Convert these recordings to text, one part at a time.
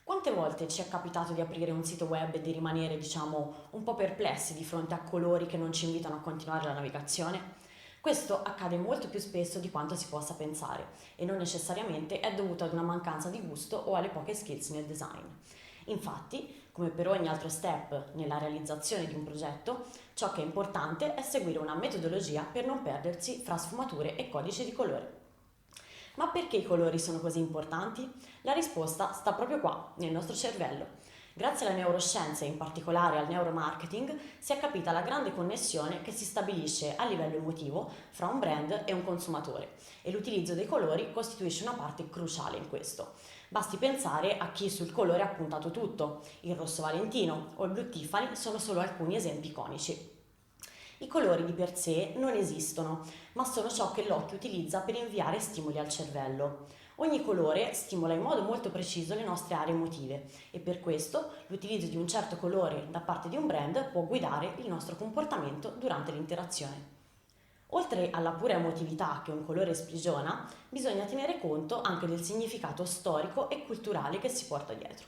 Quante volte ci è capitato di aprire un sito web e di rimanere, un po' perplessi di fronte a colori che non ci invitano a continuare la navigazione? Questo accade molto più spesso di quanto si possa pensare e non necessariamente è dovuto ad una mancanza di gusto o alle poche skills nel design. Infatti, come per ogni altro step nella realizzazione di un progetto, ciò che è importante è seguire una metodologia per non perdersi fra sfumature e codici di colore. Ma perché i colori sono così importanti? La risposta sta proprio qua, nel nostro cervello. Grazie alle neuroscienze e in particolare al neuromarketing si è capita la grande connessione che si stabilisce a livello emotivo fra un brand e un consumatore e l'utilizzo dei colori costituisce una parte cruciale in questo. Basti pensare a chi sul colore ha puntato tutto, il rosso Valentino o il blu Tiffany sono solo alcuni esempi iconici. I colori di per sé non esistono, ma sono ciò che l'occhio utilizza per inviare stimoli al cervello. Ogni colore stimola in modo molto preciso le nostre aree emotive e per questo l'utilizzo di un certo colore da parte di un brand può guidare il nostro comportamento durante l'interazione. Oltre alla pura emotività che un colore sprigiona, bisogna tenere conto anche del significato storico e culturale che si porta dietro.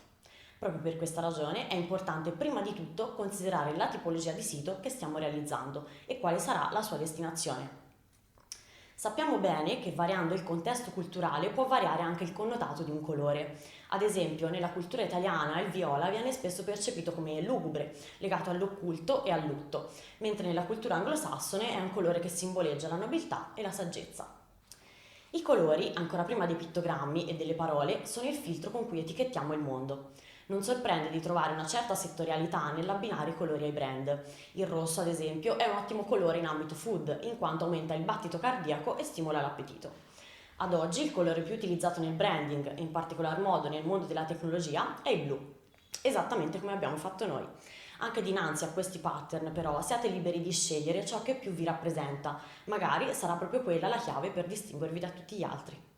Proprio per questa ragione è importante prima di tutto considerare la tipologia di sito che stiamo realizzando e quale sarà la sua destinazione. Sappiamo bene che variando il contesto culturale può variare anche il connotato di un colore. Ad esempio, nella cultura italiana il viola viene spesso percepito come lugubre, legato all'occulto e al lutto, mentre nella cultura anglosassone è un colore che simboleggia la nobiltà e la saggezza. I colori, ancora prima dei pittogrammi e delle parole, sono il filtro con cui etichettiamo il mondo. Non sorprende di trovare una certa settorialità nell'abbinare i colori ai brand. Il rosso, ad esempio, è un ottimo colore in ambito food, in quanto aumenta il battito cardiaco e stimola l'appetito. Ad oggi il colore più utilizzato nel branding, in particolar modo nel mondo della tecnologia, è il blu, esattamente come abbiamo fatto noi. Anche dinanzi a questi pattern, però, siate liberi di scegliere ciò che più vi rappresenta. Magari sarà proprio quella la chiave per distinguervi da tutti gli altri.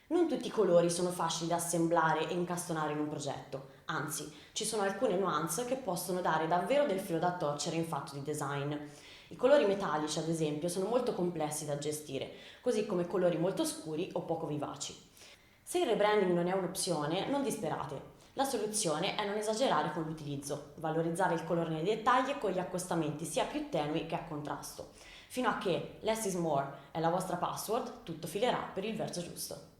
Non tutti i colori sono facili da assemblare e incastonare in un progetto, anzi, ci sono alcune nuance che possono dare davvero del filo da torcere in fatto di design. I colori metallici, ad esempio, sono molto complessi da gestire, così come colori molto scuri o poco vivaci. Se il rebranding non è un'opzione, non disperate. La soluzione è non esagerare con l'utilizzo, valorizzare il colore nei dettagli e con gli accostamenti sia più tenui che a contrasto. Fino a che less is more è la vostra password, tutto filerà per il verso giusto.